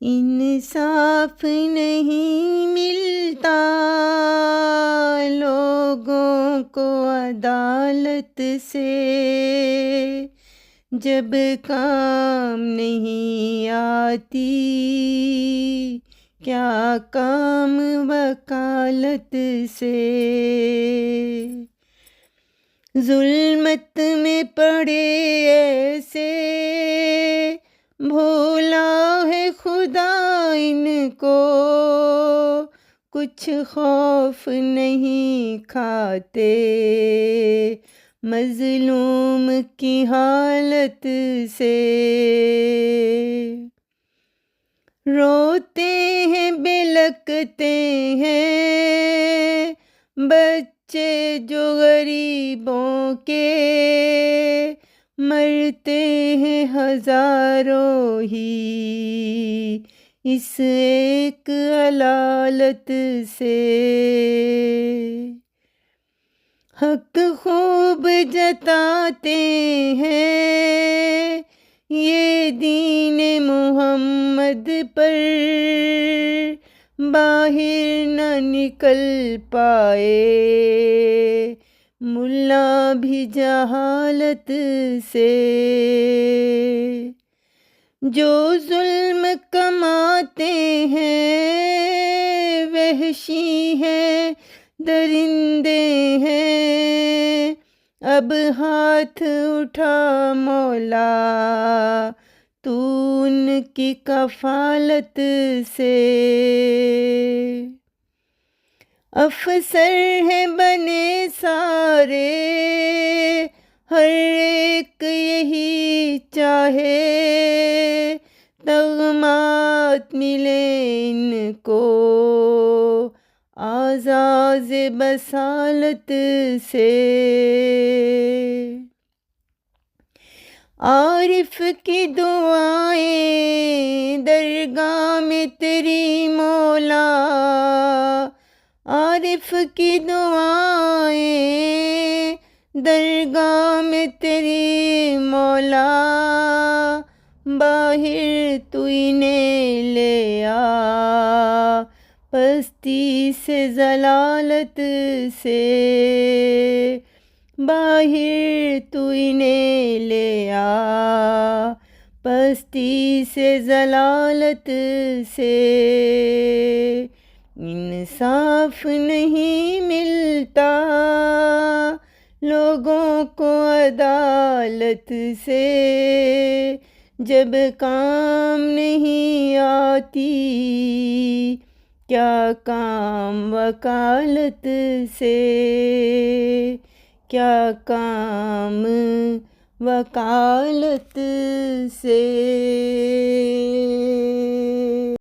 इंसाफ नहीं मिलता लोगों को अदालत से, जब काम नहीं आती क्या काम वकालत से। जुल्मत में पड़े ऐसे भोला है खुदा इनको, कुछ खौफ नहीं खाते मजलूम की हालत से। रोते हैं बिलकते हैं बच्चे जो गरीबों के, मरते हैं हजारों ही इस एक अलालत से। हक खूब जताते हैं ये दीन मोहम्मद पर, बाहर न निकल पाए मुल्ला भी जहालत से। जो जुल्म कमाते हैं वहशी हैं दरिंदे हैं, अब हाथ उठा मौला तू उनकी कफालत से। अफसर हैं बने सारे हर एक यही चाहे, तगमात मिले इनको आज़ाज़ बसालत से। आरिफ की दुआएं दरगाह में तेरी मौला, आरिफ की दुआएं दरगाह में तेरी मौला, बाहिर तू इन्हें ले आ पस्ती से जलालत से, बाहिर तू इन्हें ले आ पस्ती से जलालत से। इंसाफ नहीं मिलता लोगों को अदालत से, जब काम नहीं आती क्या काम वकालत से, क्या काम वकालत से।